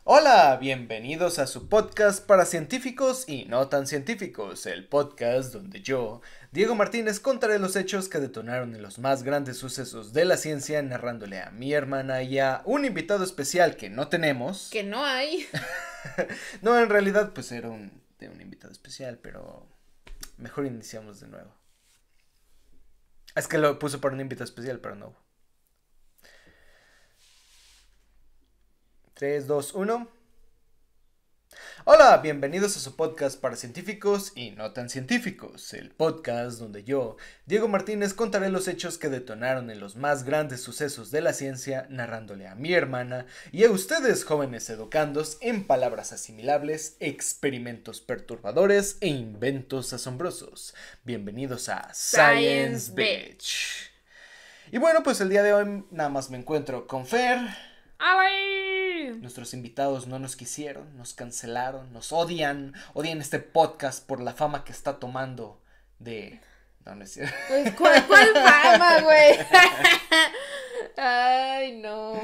Hola, bienvenidos a su podcast para científicos y no tan científicos, el podcast donde yo, Diego Martínez, contaré los hechos que detonaron en los más grandes sucesos de la ciencia, narrándole a mi hermana y a un invitado especial que no tenemos. Que no hay. No, en realidad pues era de un invitado especial, pero mejor iniciamos de nuevo. Es que lo puse para un invitado especial, pero no. 3, 2, 1. Hola, bienvenidos a su podcast para científicos y no tan científicos, el podcast donde yo, Diego Martínez, contaré los hechos que detonaron en los más grandes sucesos de la ciencia, narrándole a mi hermana y a ustedes, jóvenes educandos, en palabras asimilables, experimentos perturbadores e inventos asombrosos. Bienvenidos a Science Bitch. Y bueno, pues el día de hoy nada más me encuentro con Fer. ¡Ay! Nuestros invitados no nos quisieron, nos cancelaron, nos odian este podcast por la fama que está tomando de... No es cierto. Pues, ¿cuál fama, güey? Ay, no.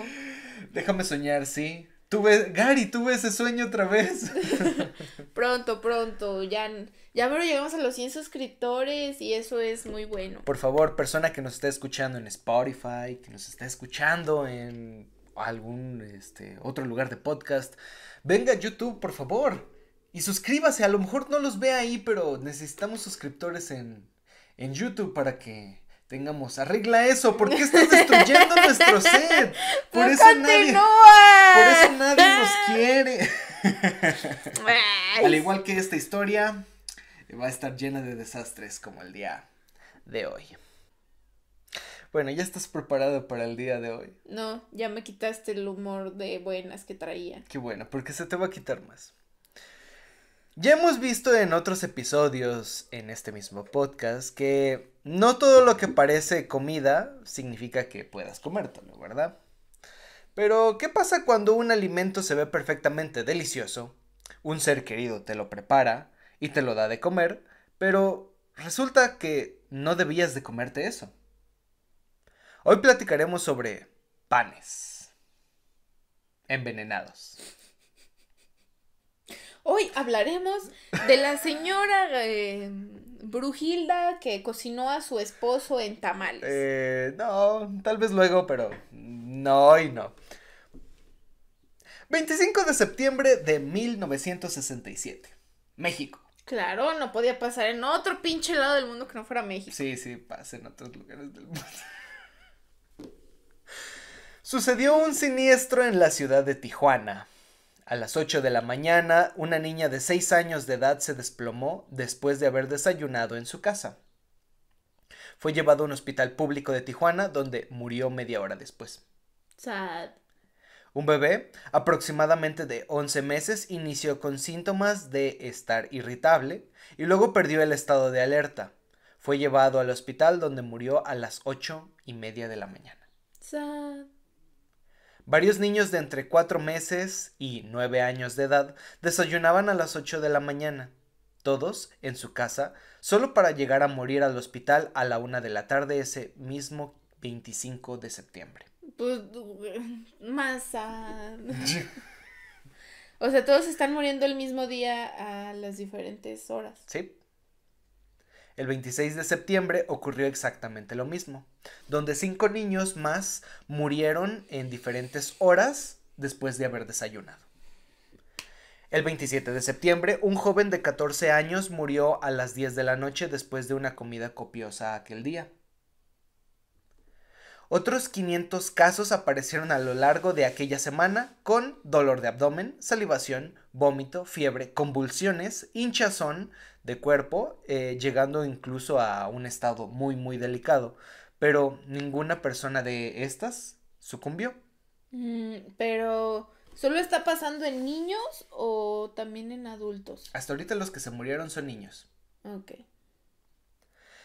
Déjame soñar, ¿sí? Gary, tuve ese sueño otra vez. Pronto. Ya mero llegamos a los 100 suscriptores y eso es muy bueno. Por favor, persona que nos esté escuchando en Spotify, que nos esté escuchando en algún otro lugar de podcast, venga a YouTube, por favor, y suscríbase. A lo mejor no los ve ahí, pero necesitamos suscriptores en YouTube para que tengamos. Arregla eso. ¿Por qué estás destruyendo nuestro set? Por eso nadie nos quiere. Al igual que esta historia va a estar llena de desastres como el día de hoy. Bueno, ¿ya estás preparado para el día de hoy? No, ya me quitaste el humor de buenas que traía. Qué bueno, porque se te va a quitar más. Ya hemos visto en otros episodios en este mismo podcast que no todo lo que parece comida significa que puedas comértelo, ¿verdad? Pero, ¿qué pasa cuando un alimento se ve perfectamente delicioso, un ser querido te lo prepara y te lo da de comer, pero resulta que no debías de comerte eso? Hoy platicaremos sobre panes envenenados. Hoy hablaremos de la señora Brujilda que cocinó a su esposo en tamales. No, tal vez luego, pero no hoy no. 25 de septiembre de 1967, México. Claro, no podía pasar en otro pinche lado del mundo que no fuera México. Sí, pasa en otros lugares del mundo. Sucedió un siniestro en la ciudad de Tijuana. A las 8 de la mañana, una niña de 6 años de edad se desplomó después de haber desayunado en su casa. Fue llevado a un hospital público de Tijuana, donde murió media hora después. Sad. Un bebé, aproximadamente de 11 meses, inició con síntomas de estar irritable y luego perdió el estado de alerta. Fue llevado al hospital donde murió a las 8:30 de la mañana. Sad. Varios niños de entre 4 meses y 9 años de edad desayunaban a las 8 de la mañana, todos en su casa, solo para llegar a morir al hospital a la 1 de la tarde ese mismo 25 de septiembre. Pues, más sad. O sea, todos están muriendo el mismo día a las diferentes horas. Sí. El 26 de septiembre ocurrió exactamente lo mismo, donde 5 niños más murieron en diferentes horas después de haber desayunado. El 27 de septiembre, un joven de 14 años murió a las 10 de la noche después de una comida copiosa aquel día. Otros 500 casos aparecieron a lo largo de aquella semana con dolor de abdomen, salivación, vómito, fiebre, convulsiones, hinchazón de cuerpo, llegando incluso a un estado muy delicado. Pero ninguna persona de estas sucumbió. Pero, ¿solo está pasando en niños o también en adultos? Hasta ahorita los que se murieron son niños. Ok.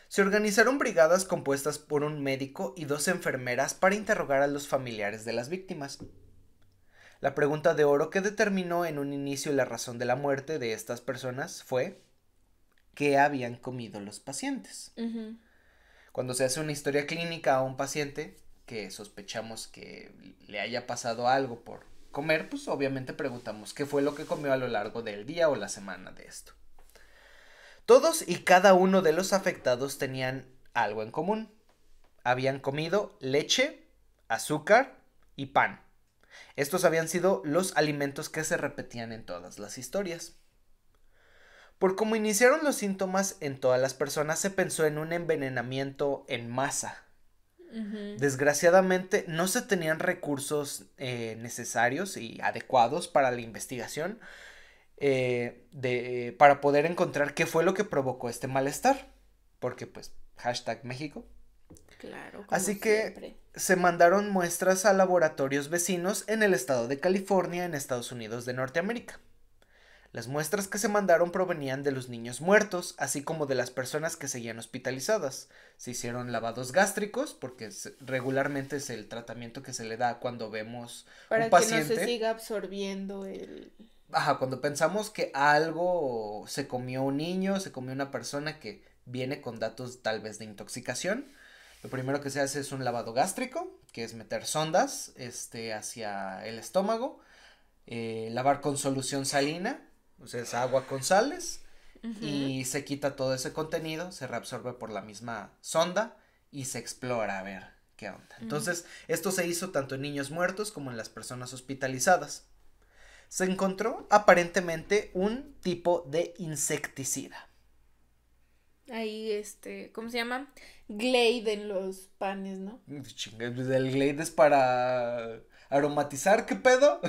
Se organizaron brigadas compuestas por un médico y 2 enfermeras para interrogar a los familiares de las víctimas. La pregunta de oro que determinó en un inicio la razón de la muerte de estas personas fue: ¿qué habían comido los pacientes? Uh-huh. Cuando se hace una historia clínica a un paciente que sospechamos que le haya pasado algo por comer, pues obviamente preguntamos qué fue lo que comió a lo largo del día o la semana de esto. Todos y cada uno de los afectados tenían algo en común. Habían comido leche, azúcar y pan. Estos habían sido los alimentos que se repetían en todas las historias. Por cómo iniciaron los síntomas en todas las personas, se pensó en un envenenamiento en masa. Desgraciadamente no se tenían recursos necesarios y adecuados para la investigación para poder encontrar qué fue lo que provocó este malestar. Porque pues, #México. Claro, como Así que siempre. se mandaron muestras a laboratorios vecinos en el estado de California, en Estados Unidos de Norteamérica. Las muestras que se mandaron provenían de los niños muertos, así como de las personas que seguían hospitalizadas. Se hicieron lavados gástricos, porque regularmente es el tratamiento que se le da cuando vemos Para un que paciente. no se siga absorbiendo el... Ajá, cuando pensamos que algo se comió un niño, se comió una persona que viene con datos tal vez de intoxicación, lo primero que se hace es un lavado gástrico, que es meter sondas hacia el estómago, lavar con solución salina, o sea, es agua con sales, y se quita todo ese contenido, se reabsorbe por la misma sonda y se explora a ver qué onda. Entonces, esto se hizo tanto en niños muertos como en las personas hospitalizadas. Se encontró aparentemente un tipo de insecticida. Ahí, ¿cómo se llama? Glade en los panes, ¿no? El Glade es para aromatizar, ¿qué pedo?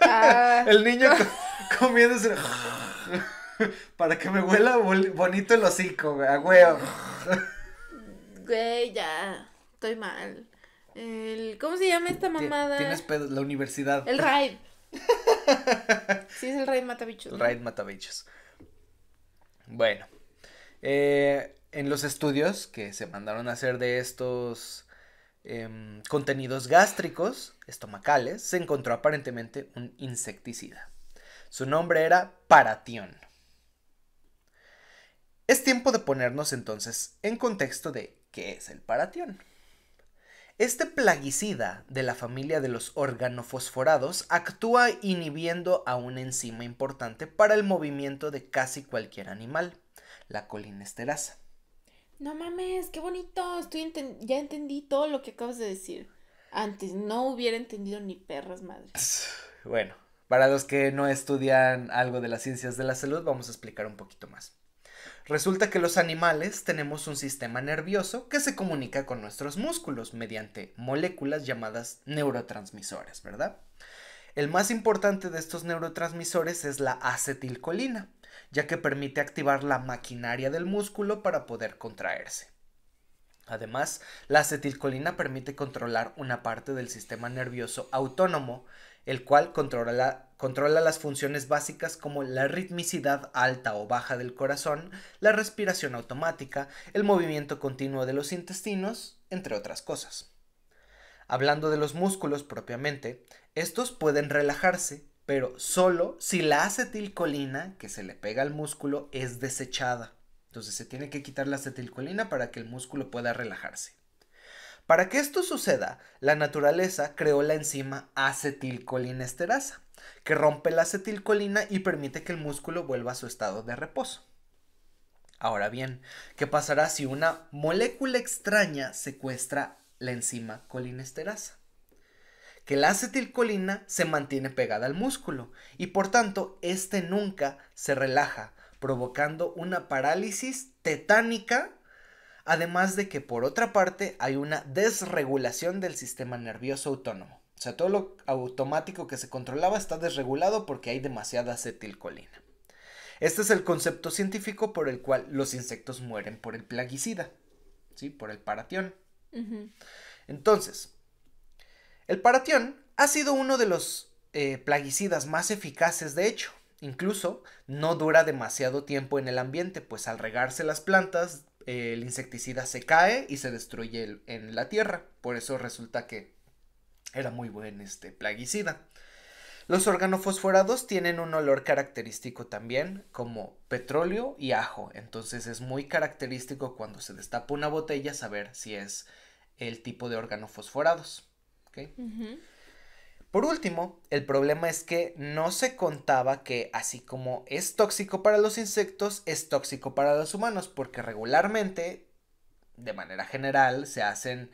Ah, El niño comiéndose para que me huela bonito el hocico, güey, a huevo. güey, ya, estoy mal. ¿Cómo se llama esta mamada? Tienes pedo, la universidad. El Raid. Sí, es el Raid Matabichos, El ¿no? Raid Matabichos. Bueno, en los estudios que se mandaron a hacer de estos contenidos gástricos, estomacales, se encontró aparentemente un insecticida. Su nombre era Paratión. Es tiempo de ponernos entonces en contexto de qué es el Paratión. Este plaguicida de la familia de los organofosforados actúa inhibiendo a una enzima importante para el movimiento de casi cualquier animal, la colinesterasa. No mames, qué bonito. Ya entendí todo lo que acabas de decir. Antes no hubiera entendido ni perras madres. Bueno, para los que no estudian algo de las ciencias de la salud, vamos a explicar un poquito más. Resulta que los animales tenemos un sistema nervioso que se comunica con nuestros músculos mediante moléculas llamadas neurotransmisores, ¿verdad? El más importante de estos neurotransmisores es la acetilcolina, ya que permite activar la maquinaria del músculo para poder contraerse. Además, la acetilcolina permite controlar una parte del sistema nervioso autónomo, el cual controla las funciones básicas como la ritmicidad alta o baja del corazón, la respiración automática, el movimiento continuo de los intestinos, entre otras cosas. Hablando de los músculos propiamente, estos pueden relajarse, pero solo si la acetilcolina que se le pega al músculo es desechada. Entonces se tiene que quitar la acetilcolina para que el músculo pueda relajarse. Para que esto suceda, la naturaleza creó la enzima acetilcolinesterasa, que rompe la acetilcolina y permite que el músculo vuelva a su estado de reposo. Ahora bien, ¿qué pasará si una molécula extraña secuestra la enzima colinesterasa? Que la acetilcolina se mantiene pegada al músculo y por tanto este nunca se relaja, provocando una parálisis tetánica. Además de que por otra parte hay una desregulación del sistema nervioso autónomo. O sea, todo lo automático que se controlaba está desregulado porque hay demasiada acetilcolina. Este es el concepto científico por el cual los insectos mueren por el plaguicida, ¿sí? Por el paratión. Entonces, el paratión ha sido uno de los plaguicidas más eficaces, de hecho. Incluso no dura demasiado tiempo en el ambiente, pues al regarse las plantas el insecticida se cae y se destruye en la tierra. Por eso resulta que era muy buen plaguicida. Los organofosforados tienen un olor característico también, como petróleo y ajo. Entonces es muy característico cuando se destapa una botella saber si es el tipo de organofosforados. ¿Okay? Por último, el problema es que no se contaba que así como es tóxico para los insectos, es tóxico para los humanos, porque regularmente, de manera general, se hacen,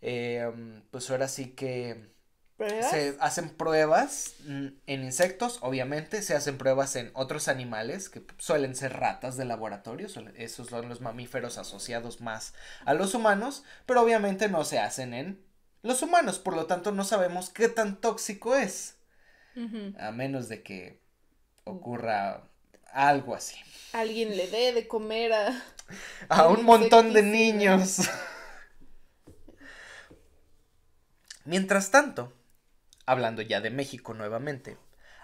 pues ahora sí que ¿Pruebas? se hacen pruebas en insectos, obviamente, se hacen pruebas en otros animales, que suelen ser ratas de laboratorio, esos son los mamíferos asociados más a los humanos, pero obviamente no se hacen en los humanos, por lo tanto no sabemos qué tan tóxico es, Ujú. a menos de que ocurra algo así. Alguien le dé de comer a A el un montón de insecticida. niños. Mientras tanto, hablando ya de México nuevamente,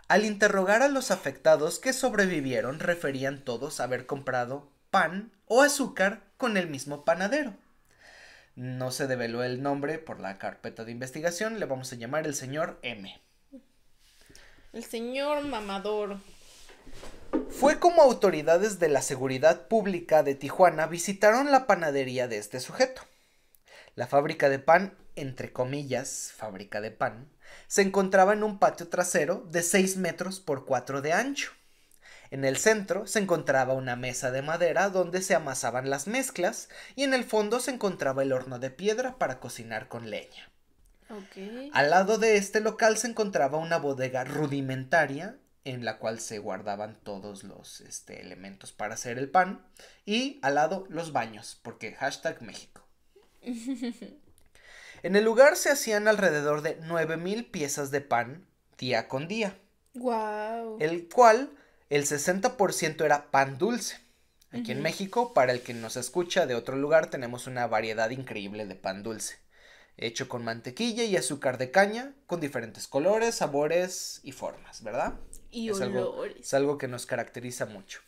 al interrogar a los afectados que sobrevivieron, referían todos haber comprado pan o azúcar con el mismo panadero. No se develó el nombre por la carpeta de investigación, le vamos a llamar el señor M. El señor mamador. Fue como autoridades de la seguridad pública de Tijuana visitaron la panadería de este sujeto. La fábrica de pan, entre comillas, fábrica de pan, se encontraba en un patio trasero de 6 metros por 4 de ancho. En el centro se encontraba una mesa de madera donde se amasaban las mezclas y en el fondo se encontraba el horno de piedra para cocinar con leña. Ok. Al lado de este local se encontraba una bodega rudimentaria en la cual se guardaban todos los elementos para hacer el pan y al lado los baños, porque #México. En el lugar se hacían alrededor de 9,000 piezas de pan día con día, Wow. el cual el 60% era pan dulce. Aquí en Ujú. México, para el que nos escucha de otro lugar, tenemos una variedad increíble de pan dulce, hecho con mantequilla y azúcar de caña, con diferentes colores, sabores y formas, ¿verdad? Y Es olores. algo que nos caracteriza mucho.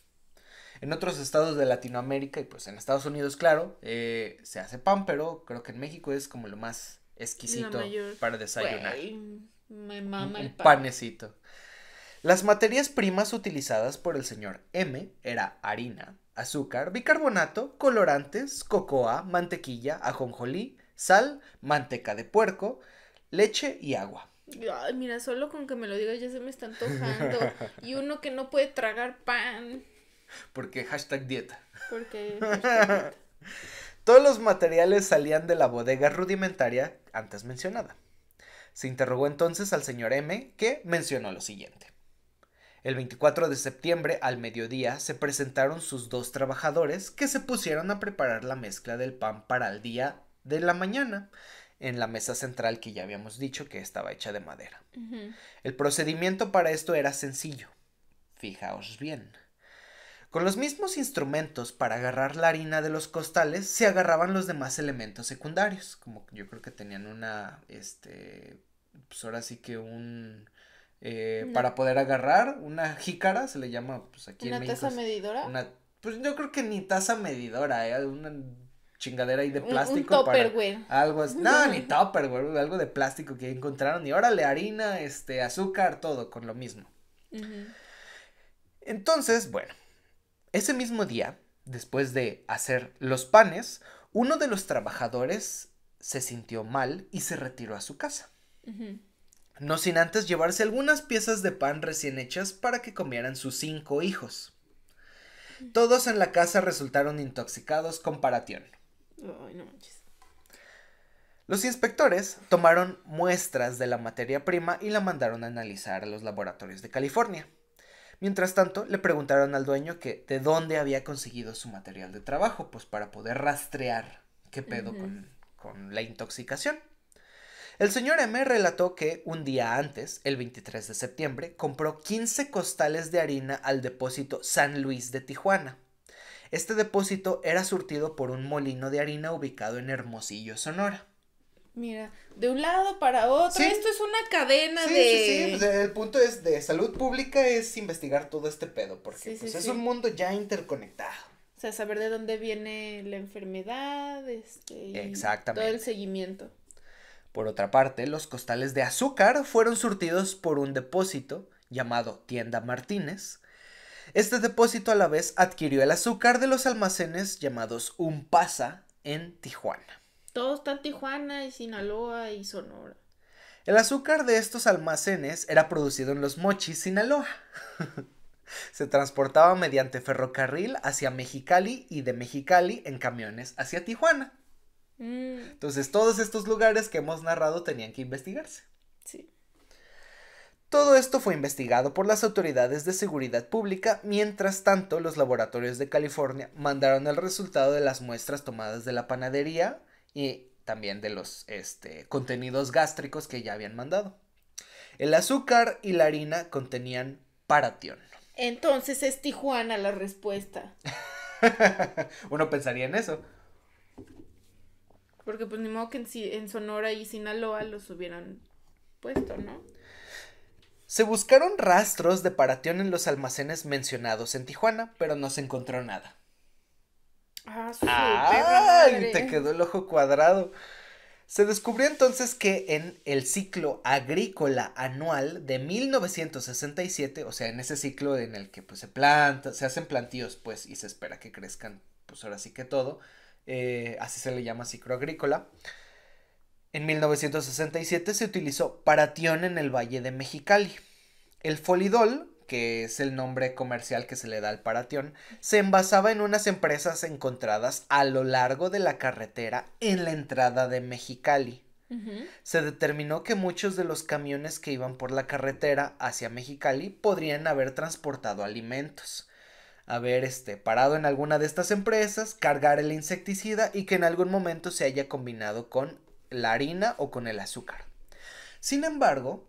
En otros estados de Latinoamérica y pues en Estados Unidos, claro, se hace pan, pero creo que en México es como lo más La exquisito mayor. para desayunar. Güey, me mama el Un pan. panecito. Las materias primas utilizadas por el señor M era harina, azúcar, bicarbonato, colorantes, cocoa, mantequilla, ajonjolí, sal, manteca de puerco, leche y agua. Ay, mira, solo con que me lo digas ya se me está antojando. Y uno que no puede tragar pan. Porque #dieta. Porque hashtag dieta. Todos los materiales salían de la bodega rudimentaria antes mencionada. Se interrogó entonces al señor M, que mencionó lo siguiente. El 24 de septiembre al mediodía se presentaron sus 2 trabajadores que se pusieron a preparar la mezcla del pan para el día de la mañana en la mesa central que ya habíamos dicho que estaba hecha de madera. Ujú. El procedimiento para esto era sencillo. Fijaos bien. Con los mismos instrumentos para agarrar la harina de los costales se agarraban los demás elementos secundarios, como yo creo que tenían pues ahora sí que para poder agarrar una jícara, se le llama, pues aquí en ¿Una México. taza medidora? Pues yo creo que ni taza medidora, una chingadera ahí de Un plástico topper, para güey. algo así. No, ni topper, güey, algo de plástico que encontraron y órale, harina, azúcar, todo con lo mismo. Ujú. Entonces, bueno. Ese mismo día, después de hacer los panes, uno de los trabajadores se sintió mal y se retiró a su casa. Ujú. No sin antes llevarse algunas piezas de pan recién hechas para que comieran sus 5 hijos. Todos en la casa resultaron intoxicados con paratión. Ay, no manches. Los inspectores tomaron muestras de la materia prima y la mandaron a analizar a los laboratorios de California. Mientras tanto, le preguntaron al dueño que de dónde había conseguido su material de trabajo, pues para poder rastrear qué pedo con la intoxicación. El señor M relató que un día antes, el 23 de septiembre, compró 15 costales de harina al depósito San Luis de Tijuana. Este depósito era surtido por un molino de harina ubicado en Hermosillo, Sonora. Mira, de un lado para otro. Sí. Esto es una cadena Sí, de. pues el punto es de salud pública es investigar todo este pedo, porque Sí, pues sí, es sí. un mundo ya interconectado. O sea, saber de dónde viene la enfermedad, y Exactamente. todo el seguimiento. Por otra parte, los costales de azúcar fueron surtidos por un depósito llamado Tienda Martínez. Este depósito a la vez adquirió el azúcar de los almacenes llamados Umpasa en Tijuana. Todo está en Tijuana y Sinaloa y Sonora. El azúcar de estos almacenes era producido en Los Mochis, Sinaloa. Se transportaba mediante ferrocarril hacia Mexicali y de Mexicali en camiones hacia Tijuana. Entonces todos estos lugares que hemos narrado tenían que investigarse. Sí. Todo esto fue investigado por las autoridades de seguridad pública. Mientras tanto, los laboratorios de California mandaron el resultado de las muestras tomadas de la panadería y también de los contenidos gástricos que ya habían mandado. El azúcar y la harina contenían paratión. Entonces es Tijuana la respuesta. Uno pensaría en eso. Porque pues ni modo que en Sonora y Sinaloa los hubieran puesto, ¿no? Se buscaron rastros de paratión en los almacenes mencionados en Tijuana, pero no se encontró nada. Ah, su ¡Ay! madre. Te quedó el ojo cuadrado. Se descubrió entonces que en el ciclo agrícola anual de 1967, o sea, en ese ciclo en el que pues se hacen plantíos, pues, y se espera que crezcan, pues ahora sí que todo, así se le llama ciclo agrícola. En 1967 se utilizó paratión en el Valle de Mexicali. El Folidol, que es el nombre comercial que se le da al paratión, se envasaba en unas empresas encontradas a lo largo de la carretera en la entrada de Mexicali. Se determinó que muchos de los camiones que iban por la carretera hacia Mexicali podrían haber transportado alimentos, haber parado en alguna de estas empresas, cargar el insecticida y que en algún momento se haya combinado con la harina o con el azúcar. Sin embargo,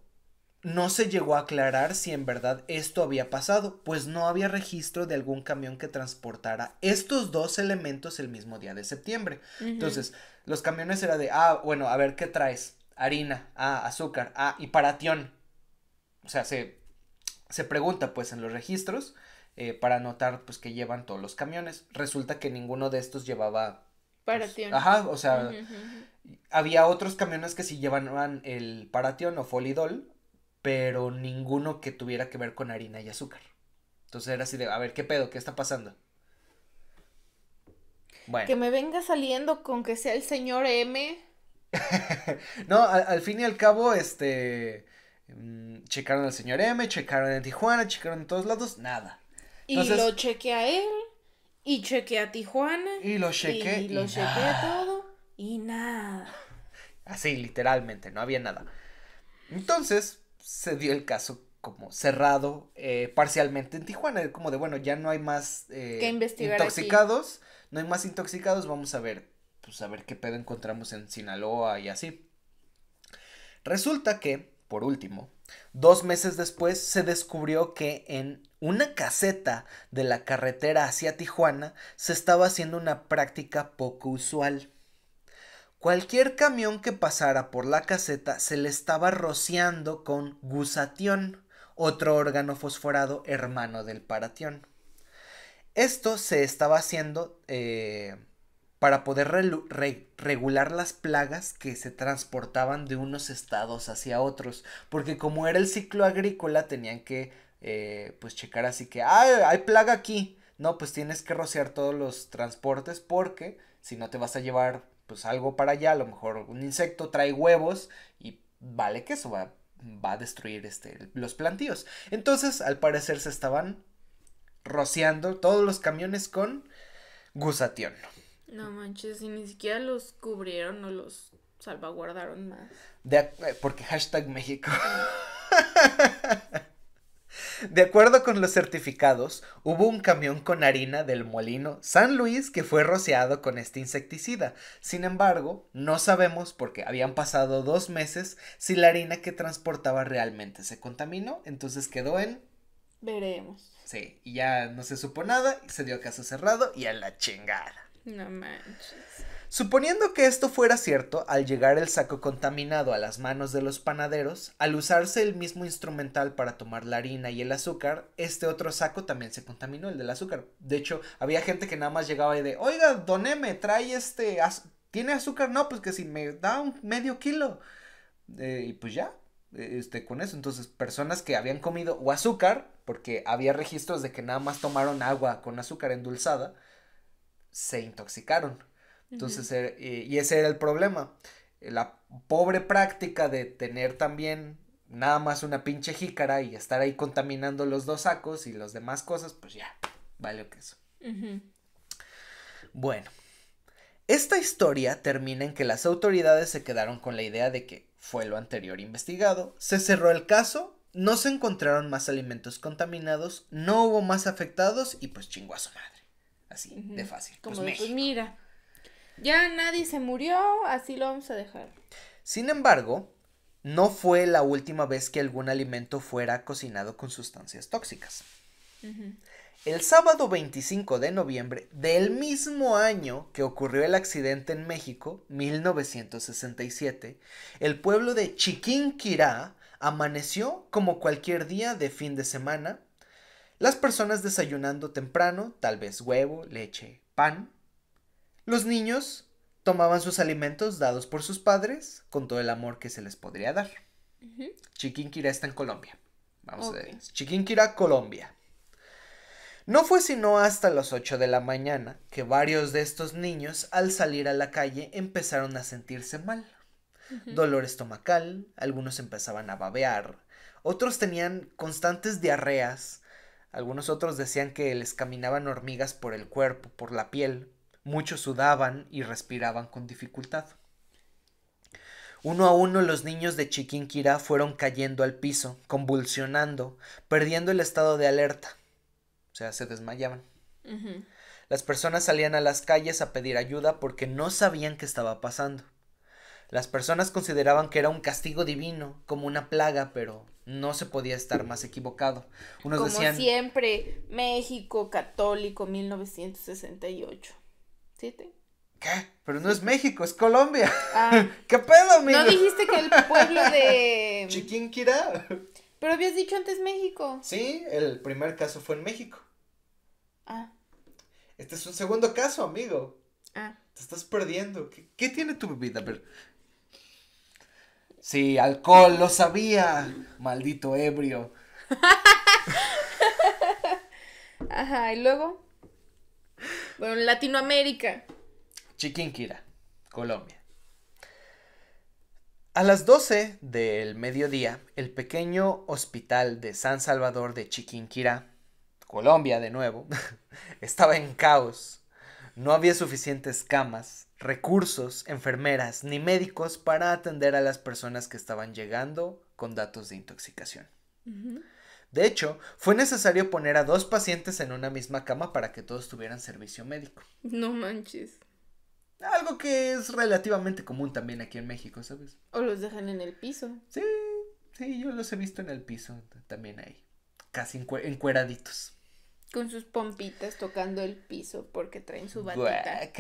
no se llegó a aclarar si en verdad esto había pasado, pues no había registro de algún camión que transportara estos dos elementos el mismo día de septiembre. Entonces, los camiones era de, bueno, a ver, ¿qué traes? Harina, azúcar, y paratión. O sea, se pregunta pues en los registros para anotar pues que llevan todos los camiones. Resulta que ninguno de estos llevaba paratión. Pues, o sea, había otros camiones que sí llevaban el paratión o folidol, pero ninguno que tuviera que ver con harina y azúcar. Entonces era así de, a ver, ¿qué pedo? ¿Qué está pasando? Bueno. Que me venga saliendo con que sea el señor M. No, al fin y al cabo, checaron al señor M, checaron en Tijuana, checaron en todos lados, nada. Entonces, y lo chequé a él, y chequé a Tijuana. Y lo chequé. Y lo chequé todo, y nada. Así, literalmente, no había nada. Entonces, se dio el caso como cerrado parcialmente en Tijuana, como de, bueno, ya no hay más que investigar intoxicados, aquí. No hay más intoxicados, vamos a ver, pues a ver qué pedo encontramos en Sinaloa y así. Resulta que, por último, 2 meses después se descubrió que en una caseta de la carretera hacia Tijuana se estaba haciendo una práctica poco usual. Cualquier camión que pasara por la caseta se le estaba rociando con gusatión, otro órgano fosforado hermano del paratión. Esto se estaba haciendo para poder regular las plagas que se transportaban de unos estados hacia otros, porque como era el ciclo agrícola tenían que pues checar así que hay plaga aquí, no, pues tienes que rociar todos los transportes porque si no te vas a llevar pues algo para allá, a lo mejor un insecto trae huevos y vale que eso va a destruir los plantíos. Entonces, al parecer se estaban rociando todos los camiones con gusatión. No manches, y ni siquiera los cubrieron o los salvaguardaron más. Porque hashtag México. De acuerdo con los certificados, hubo un camión con harina del molino San Luis que fue rociado con este insecticida. Sin embargo, no sabemos, porque habían pasado 2 meses, si la harina que transportaba realmente se contaminó. Entonces quedó en... veremos. Sí, y ya no se supo nada, se dio caso cerrado y a la chingada. No manches. Suponiendo que esto fuera cierto, al llegar el saco contaminado a las manos de los panaderos, al usarse el mismo instrumental para tomar la harina y el azúcar, este otro saco también se contaminó, el del azúcar. De hecho, había gente que nada más llegaba y de, oiga, don M, trae ¿tiene azúcar? No, pues que si me da un medio kilo. Y pues ya, con eso. Entonces, personas que habían comido o azúcar, porque había registros de que nada más tomaron agua con azúcar endulzada, se intoxicaron. Entonces, y ese era el problema. la pobre práctica de tener también nada más una pinche jícara y estar ahí contaminando los 2 sacos y las demás cosas, pues ya, vale que eso. Bueno, esta historia termina en que las autoridades se quedaron con la idea de que fue lo anterior investigado, se cerró el caso, no se encontraron más alimentos contaminados, no hubo más afectados y pues chingó a su madre. Así, de fácil. Como pues, pues mira, ya nadie se murió, así lo vamos a dejar. Sin embargo, no fue la última vez que algún alimento fuera cocinado con sustancias tóxicas. El sábado 25 de noviembre del mismo año que ocurrió el accidente en México, 1967, el pueblo de Chiquinquirá amaneció como cualquier día de fin de semana, las personas desayunando temprano, tal vez huevo, leche, pan. Los niños tomaban sus alimentos dados por sus padres con todo el amor que se les podría dar. Chiquinquirá está en Colombia. Vamos a ver. Chiquinquirá, Colombia. No fue sino hasta las 8 de la mañana que varios de estos niños, al salir a la calle, empezaron a sentirse mal. Dolor estomacal, algunos empezaban a babear, otros tenían constantes diarreas, algunos otros decían que les caminaban hormigas por el cuerpo, por la piel, muchos sudaban y respiraban con dificultad. Uno a uno los niños de Chiquinquirá fueron cayendo al piso, convulsionando, perdiendo el estado de alerta. O sea, se desmayaban. Las personas salían a las calles a pedir ayuda porque no sabían qué estaba pasando. Las personas consideraban que era un castigo divino, como una plaga, pero no se podía estar más equivocado. Unos como decían, siempre, México católico 1968. ¿Siete? ¿qué? Pero no es México, es Colombia. Ah. ¿Qué pedo, amigo? ¿No dijiste que el pueblo de Chiquinquirá. Pero habías dicho antes México. Sí, el primer caso fue en México. Ah. Este es un segundo caso, amigo. Ah. Te estás perdiendo. ¿Qué tiene tu bebida? A ver. Sí, alcohol, lo sabía. Maldito ebrio. Ajá, y luego. Bueno, Latinoamérica. Chiquinquirá, Colombia. A las 12 del mediodía, el pequeño hospital de San Salvador de Chiquinquirá, Colombia de nuevo, estaba en caos. No había suficientes camas, recursos, enfermeras ni médicos para atender a las personas que estaban llegando con datos de intoxicación. De hecho, fue necesario poner a 2 pacientes en una misma cama para que todos tuvieran servicio médico. No manches. Algo que es relativamente común también aquí en México, ¿sabes? O los dejan en el piso. Sí, yo los he visto en el piso también ahí, casi encueraditos. Con sus pompitas tocando el piso porque traen su batita.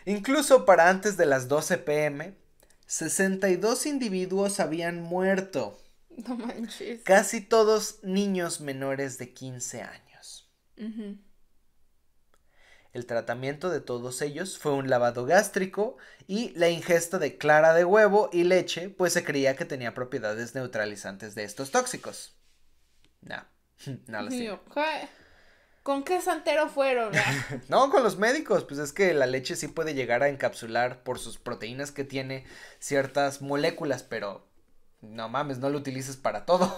Incluso para antes de las 12 p.m., 62 individuos habían muerto. No manches. Casi todos niños menores de 15 años. El tratamiento de todos ellos fue un lavado gástrico y la ingesta de clara de huevo y leche, pues se creía que tenía propiedades neutralizantes de estos tóxicos. No los tiene. ¿Con qué santero fueron? No, con los médicos, pues es que la leche sí puede llegar a encapsular por sus proteínas que tiene ciertas moléculas, pero no mames, no lo utilices para todo.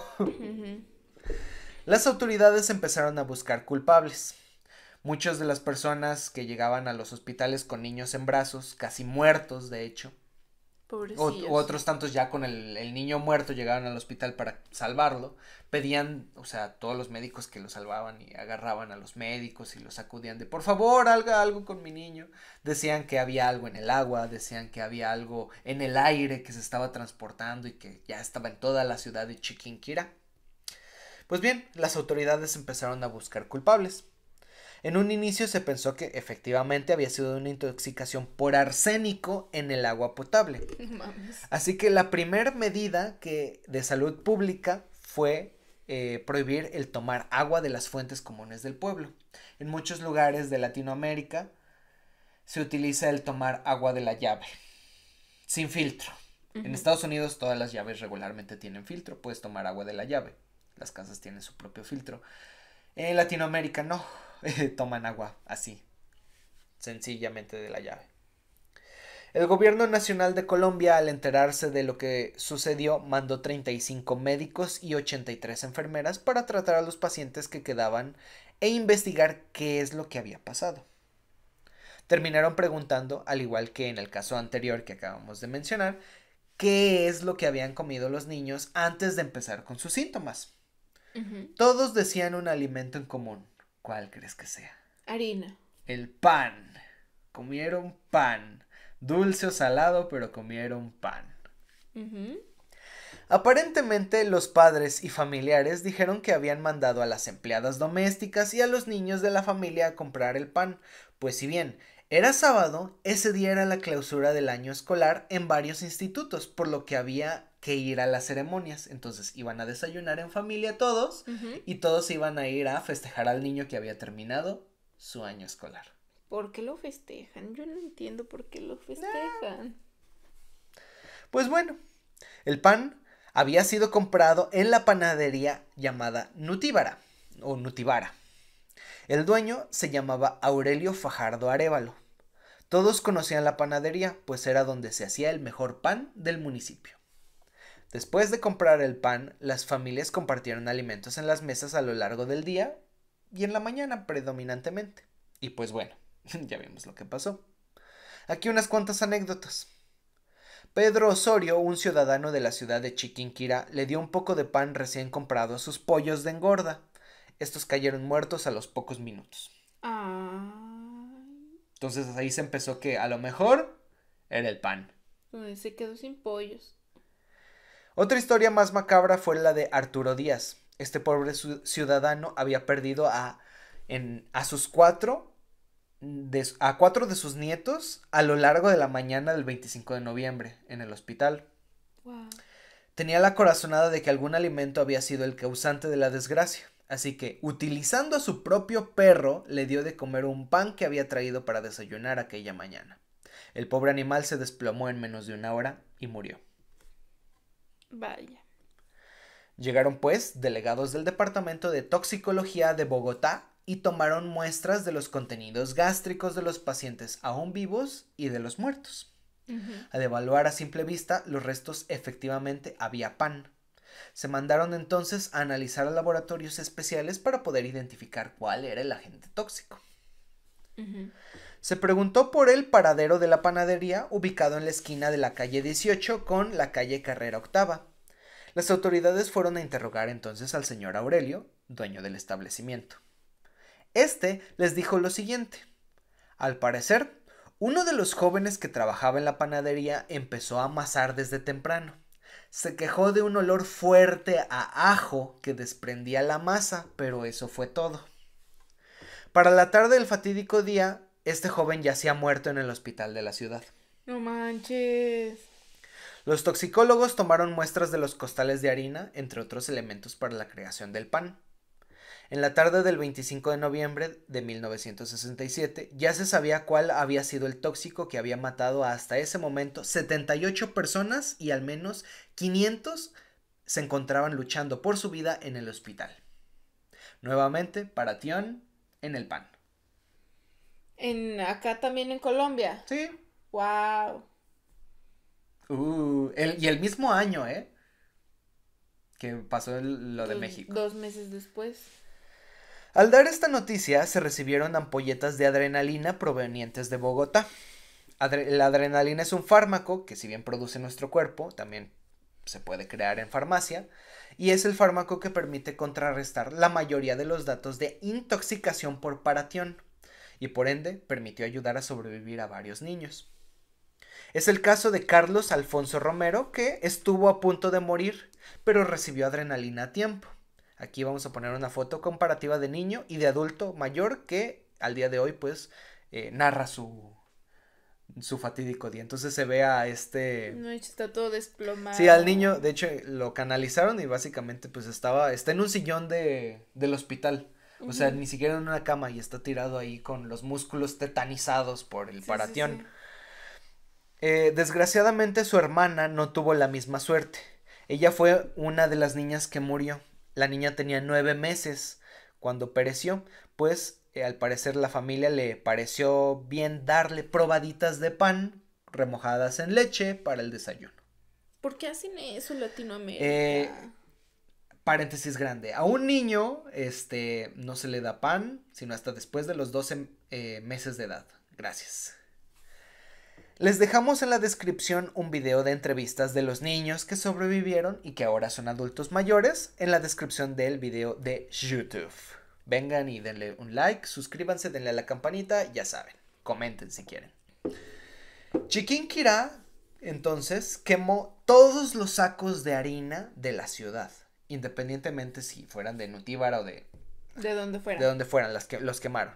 Las autoridades empezaron a buscar culpables. Muchas de las personas que llegaban a los hospitales con niños en brazos, casi muertos de hecho, o otros tantos ya con el niño muerto llegaban al hospital para salvarlo, pedían, o sea, todos los médicos que lo salvaban y agarraban a los médicos y los sacudían de por favor, haga algo con mi niño. Decían que había algo en el agua, decían que había algo en el aire que se estaba transportando y que ya estaba en toda la ciudad de Chiquinquirá. Pues bien, las autoridades empezaron a buscar culpables. En un inicio se pensó que efectivamente había sido una intoxicación por arsénico en el agua potable. Mames. Así que la primera medida de salud pública fue prohibir el tomar agua de las fuentes comunes del pueblo. En muchos lugares de Latinoamérica se utiliza el tomar agua de la llave, sin filtro. En Estados Unidos todas las llaves regularmente tienen filtro, puedes tomar agua de la llave. Las casas tienen su propio filtro. En Latinoamérica no. Toman agua así, sencillamente de la llave. El gobierno nacional de Colombia, al enterarse de lo que sucedió, mandó 35 médicos y 83 enfermeras para tratar a los pacientes que quedaban e investigar qué es lo que había pasado. Terminaron preguntando, al igual que en el caso anterior que acabamos de mencionar, qué es lo que habían comido los niños antes de empezar con sus síntomas. Todos decían un alimento en común. ¿Cuál crees que sea? Harina. El pan. Comieron pan. Dulce o salado, pero comieron pan. Aparentemente los padres y familiares dijeron que habían mandado a las empleadas domésticas y a los niños de la familia a comprar el pan, pues si bien era sábado, ese día era la clausura del año escolar en varios institutos, por lo que había que ir a las ceremonias. Entonces iban a desayunar en familia todos y todos iban a ir a festejar al niño que había terminado su año escolar. ¿Por qué lo festejan? Yo no entiendo por qué lo festejan. Pues bueno, el pan había sido comprado en la panadería llamada Nutibara o Nutibara. El dueño se llamaba Aurelio Fajardo Arévalo. Todos conocían la panadería, pues era donde se hacía el mejor pan del municipio. Después de comprar el pan, las familias compartieron alimentos en las mesas a lo largo del día y en la mañana predominantemente. Y pues bueno, ya vimos lo que pasó. Aquí unas cuantas anécdotas. Pedro Osorio, un ciudadano de la ciudad de Chiquinquirá, le dio un poco de pan recién comprado a sus pollos de engorda. Estos cayeron muertos a los pocos minutos. Entonces ahí se empezó que a lo mejor era el pan. Se quedó sin pollos. Otra historia más macabra fue la de Arturo Díaz. Este pobre ciudadano había perdido a cuatro de sus nietos a lo largo de la mañana del 25 de noviembre en el hospital. Wow. Tenía la corazonada de que algún alimento había sido el causante de la desgracia. Así que, utilizando a su propio perro, le dio de comer un pan que había traído para desayunar aquella mañana. El pobre animal se desplomó en menos de una hora y murió. Vaya. Llegaron, pues, delegados del Departamento de Toxicología de Bogotá y tomaron muestras de los contenidos gástricos de los pacientes aún vivos y de los muertos. Al evaluar a simple vista, los restos efectivamente había pan. Se mandaron entonces a analizar a laboratorios especiales para poder identificar cuál era el agente tóxico. Se preguntó por el paradero de la panadería ubicado en la esquina de la calle 18 con la calle Carrera Octava. Las autoridades fueron a interrogar entonces al señor Aurelio, dueño del establecimiento. Este les dijo lo siguiente. Al parecer, uno de los jóvenes que trabajaba en la panadería empezó a amasar desde temprano. Se quejó de un olor fuerte a ajo que desprendía la masa, pero eso fue todo. Para la tarde del fatídico día, este joven yacía muerto en el hospital de la ciudad. No manches. Los toxicólogos tomaron muestras de los costales de harina, entre otros elementos para la creación del pan. En la tarde del 25 de noviembre de 1967 ya se sabía cuál había sido el tóxico que había matado hasta ese momento 78 personas y al menos 500 se encontraban luchando por su vida en el hospital. Nuevamente, paratión en el pan. Acá también en Colombia. Sí. Wow. Y el mismo año, que pasó lo de México. 2 meses después. Al dar esta noticia, se recibieron ampolletas de adrenalina provenientes de Bogotá. La adrenalina es un fármaco que, si bien produce nuestro cuerpo, también se puede crear en farmacia, y es el fármaco que permite contrarrestar la mayoría de los datos de intoxicación por paratión, y por ende permitió ayudar a sobrevivir a varios niños. Es el caso de Carlos Alfonso Romero, que estuvo a punto de morir, pero recibió adrenalina a tiempo. Aquí vamos a poner una foto comparativa de niño y de adulto mayor que al día de hoy pues narra su fatídico día. Entonces se ve a No, está todo desplomado. Sí, al niño, de hecho lo canalizaron y básicamente pues está en un sillón del hospital. O sea, ni siquiera en una cama y está tirado ahí con los músculos tetanizados por el paratión. Sí. Desgraciadamente su hermana no tuvo la misma suerte. Ella fue una de las niñas que murió. La niña tenía 9 meses cuando pereció, pues al parecer la familia le pareció bien darle probaditas de pan remojadas en leche para el desayuno. ¿Por qué hacen eso en Latinoamérica? Paréntesis grande. A un niño, no se le da pan, sino hasta después de los 12 meses de edad. Gracias. Les dejamos en la descripción un video de entrevistas de los niños que sobrevivieron y que ahora son adultos mayores en la descripción del video de YouTube. Vengan y denle un like, suscríbanse, denle a la campanita, ya saben, comenten si quieren. Chiquinquirá, entonces, quemó todos los sacos de harina de la ciudad, independientemente si fueran de Nutívara o de donde fueran. De donde fueran, los quemaron.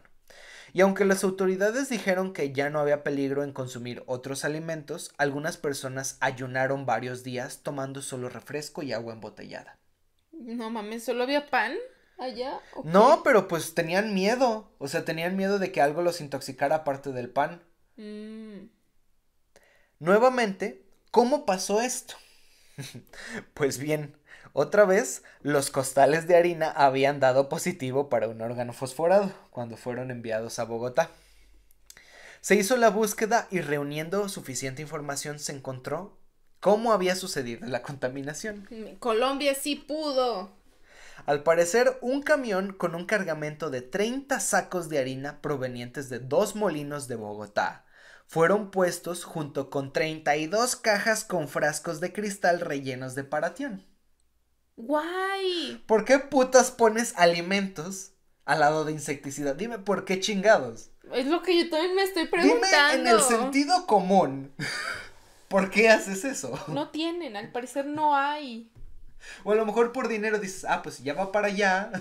Y aunque las autoridades dijeron que ya no había peligro en consumir otros alimentos, algunas personas ayunaron varios días tomando solo refresco y agua embotellada. No mames, ¿solo había pan allá? ¿O No, qué? pero pues tenían miedo. O sea, tenían miedo de que algo los intoxicara aparte del pan. Nuevamente, ¿cómo pasó esto? Pues bien, otra vez los costales de harina habían dado positivo para un órgano fosforado cuando fueron enviados a Bogotá. Se hizo la búsqueda y reuniendo suficiente información se encontró cómo había sucedido la contaminación. Colombia sí pudo. Al parecer, un camión con un cargamento de 30 sacos de harina provenientes de 2 molinos de Bogotá fueron puestos junto con 32 cajas con frascos de cristal rellenos de paratión. ¡Guay! ¿Por qué putas pones alimentos al lado de insecticida? Dime, ¿por qué chingados? Es lo que yo también me estoy preguntando. Dime en el sentido común, ¿por qué haces eso? No tienen, al parecer no hay. O a lo mejor por dinero dices, pues si ya va para allá,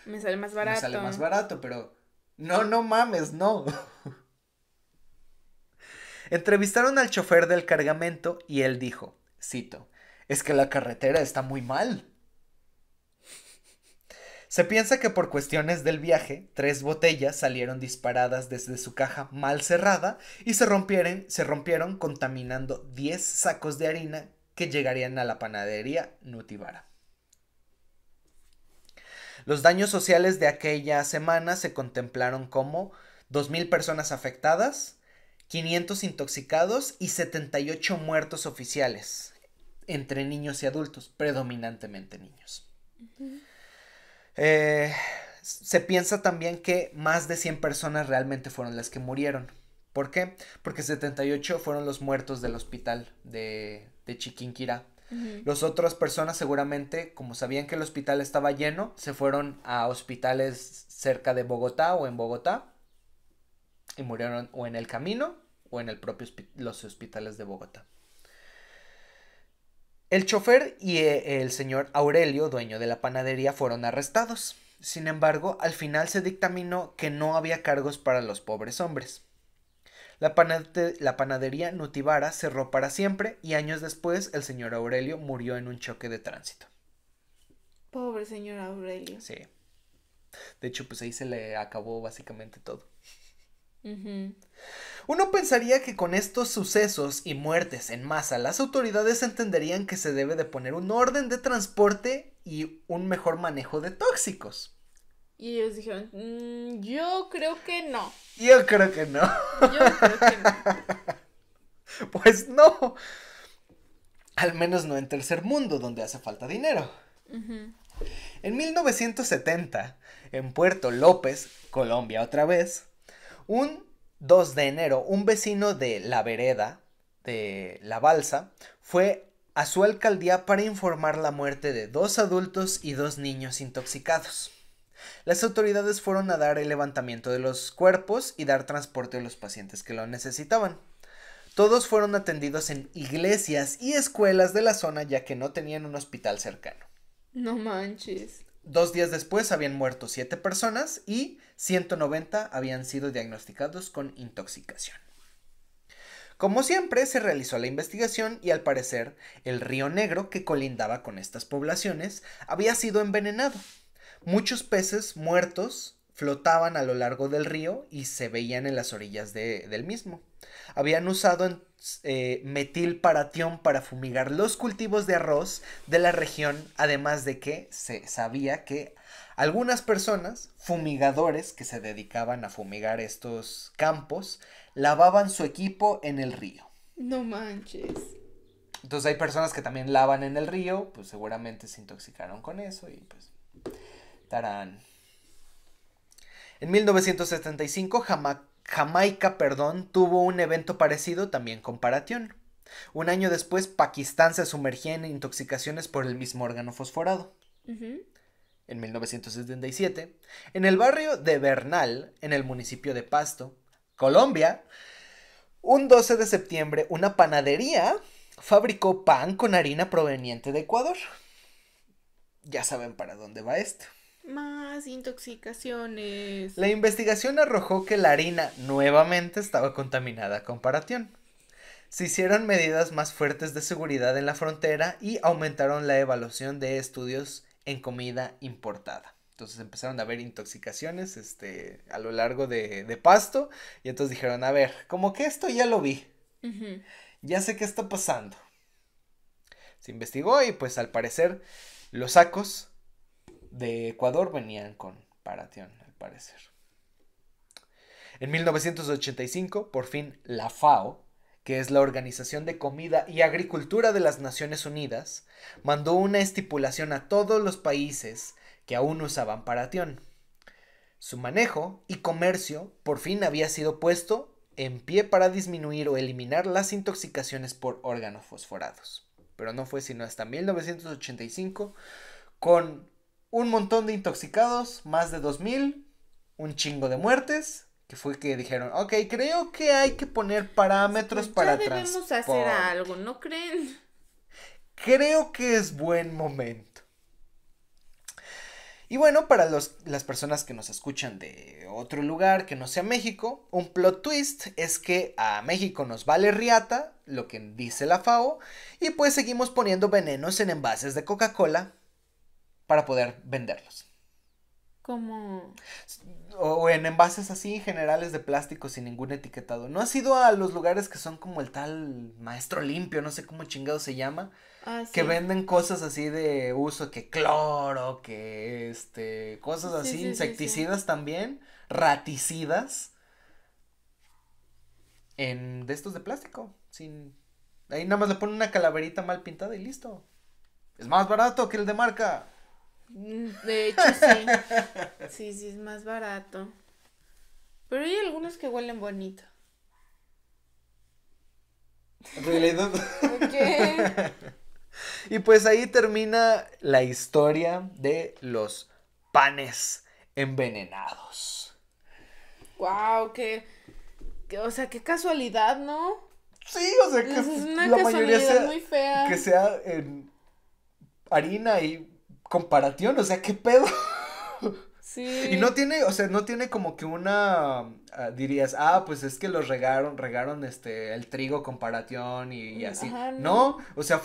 me sale más barato. Me sale más barato, pero no mames, no. Entrevistaron al chofer del cargamento y él dijo, cito, es que la carretera está muy mal. Se piensa que por cuestiones del viaje, 3 botellas salieron disparadas desde su caja mal cerrada y se rompieron contaminando 10 sacos de harina que llegarían a la panadería Nutívara. Los daños sociales de aquella semana se contemplaron como 2,000 personas afectadas, 500 intoxicados y 78 muertos oficiales, entre niños y adultos, predominantemente niños. Se piensa también que más de 100 personas realmente fueron las que murieron. ¿Por qué? Porque 78 fueron los muertos del hospital de Chiquinquirá. Las otras personas seguramente, como sabían que el hospital estaba lleno, se fueron a hospitales cerca de Bogotá o en Bogotá y murieron o en el camino o en el propio los hospitales de Bogotá. El chofer y el señor Aurelio, dueño de la panadería, fueron arrestados. Sin embargo, al final se dictaminó que no había cargos para los pobres hombres. La panadería Nutívara cerró para siempre y años después el señor Aurelio murió en un choque de tránsito. Pobre señor Aurelio. Sí. De hecho, pues ahí se le acabó básicamente todo. Uno pensaría que con estos sucesos y muertes en masa, las autoridades entenderían que se debe de poner un orden de transporte y un mejor manejo de tóxicos. Y ellos dijeron, yo creo que no. Yo creo que no. Yo creo que no. Pues no. Al menos no en tercer mundo, donde hace falta dinero. En 1970, en Puerto López, Colombia otra vez, un 2 de enero, un vecino de la vereda de La Balsa fue a su alcaldía para informar la muerte de 2 adultos y 2 niños intoxicados. Las autoridades fueron a dar el levantamiento de los cuerpos y dar transporte a los pacientes que lo necesitaban. Todos fueron atendidos en iglesias y escuelas de la zona ya que no tenían un hospital cercano. No manches. 2 días después habían muerto 7 personas y 190 habían sido diagnosticados con intoxicación. Como siempre, se realizó la investigación y al parecer el río Negro que colindaba con estas poblaciones había sido envenenado. Muchos peces muertos flotaban a lo largo del río y se veían en las orillas del mismo. Habían usado metilparatión para fumigar los cultivos de arroz de la región, además de que se sabía que algunas personas, fumigadores que se dedicaban a fumigar estos campos, lavaban su equipo en el río. No manches. Entonces hay personas que también lavan en el río, pues seguramente se intoxicaron con eso y pues tarán. En 1975 Jamaica, tuvo un evento parecido también con Paratión. Un año después, Pakistán se sumergía en intoxicaciones por el mismo órgano fosforado. En 1977, en el barrio de Bernal, en el municipio de Pasto, Colombia, un 12 de septiembre, una panadería fabricó pan con harina proveniente de Ecuador. Ya saben para dónde va esto. Más intoxicaciones. La investigación arrojó que la harina nuevamente estaba contaminada con Paratión. Se hicieron medidas más fuertes de seguridad en la frontera y aumentaron la evaluación de estudios en comida importada. Entonces empezaron a haber intoxicaciones a lo largo de Pasto y entonces dijeron, a ver, como que esto ya lo vi. Ya sé qué está pasando. Se investigó y pues al parecer los sacos de Ecuador venían con Paratión, al parecer. En 1985, por fin, la FAO, que es la Organización de Comida y Agricultura de las Naciones Unidas, mandó una estipulación a todos los países que aún usaban Paratión. Su manejo y comercio por fin había sido puesto en pie para disminuir o eliminar las intoxicaciones por órganos fosforados. Pero no fue sino hasta 1985, con un montón de intoxicados, más de 2000, un chingo de muertes, que fue que dijeron, ok, creo que hay que poner parámetros para transporte. Ya debemos hacer algo, ¿no creen? Creo que es buen momento. Y bueno, para las personas que nos escuchan de otro lugar que no sea México, un plot twist es que a México nos vale riata, lo que dice la FAO, y pues seguimos poniendo venenos en envases de Coca-Cola para poder venderlos. ¿Cómo? O en envases así generales de plástico sin ningún etiquetado. ¿No has ido a los lugares que son como el tal Maestro Limpio, no sé cómo chingado se llama? Sí. Que venden cosas así de uso, que cloro, que cosas así, sí, insecticidas también, raticidas, de estos de plástico, ahí nada más le ponen una calaverita mal pintada y listo. Es más barato que el de marca. De hecho, sí. Sí, es más barato. Pero hay algunos que huelen bonito. ¿Realidad? ¿Qué? Y pues ahí termina la historia de los panes envenenados. Wow, o sea, qué casualidad, ¿no? Sí, o sea, que es una la mayoría sea muy fea. Que sea en harina y comparación, o sea, ¿qué pedo? Sí. Y no tiene como que una, dirías, pues es que los regaron el trigo con Paratión y así. Ajá, no, o sea,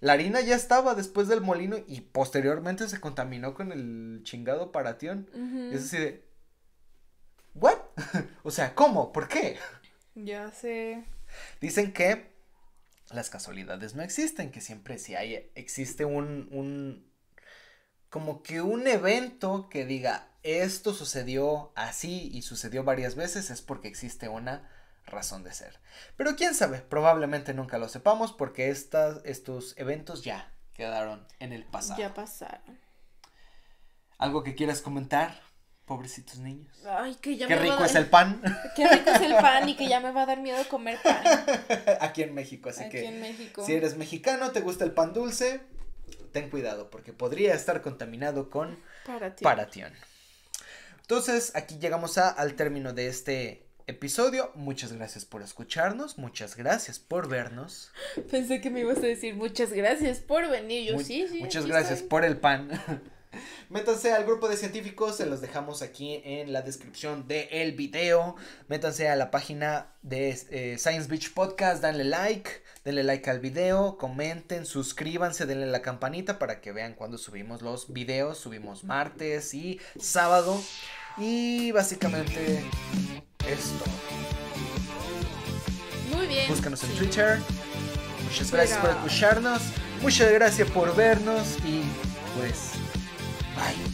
la harina ya estaba después del molino y posteriormente se contaminó con el chingado Paratión. Es así de, ¿what? O sea, ¿cómo? ¿Por qué? Ya sé. Dicen que las casualidades no existen, que siempre si existe como que un evento que diga, esto sucedió así y sucedió varias veces, es porque existe una razón de ser. Pero quién sabe, probablemente nunca lo sepamos porque estos eventos ya quedaron en el pasado. Ya pasaron. ¿Algo que quieras comentar, pobrecitos niños? Ay, que ya Qué rico es el pan. Qué rico es el pan y que ya me va a dar miedo comer pan. Aquí en México, así Aquí que en México. Si eres mexicano, te gusta el pan dulce, ten cuidado porque podría estar contaminado con Paratión. Entonces, aquí llegamos al término de este episodio. Muchas gracias por escucharnos, muchas gracias por vernos. Pensé que me ibas a decir muchas gracias por venir. Yo sí. Muchas gracias por el pan. Métanse al grupo de científicos, se los dejamos aquí en la descripción del video. Métanse a la página de Science Beach Podcast, denle like al video, comenten, suscríbanse, denle la campanita para que vean cuando subimos los videos. Subimos martes y sábado. Y básicamente esto. Muy bien. Búscanos en Twitter. Muchas gracias por escucharnos. Muchas gracias por vernos y pues bye.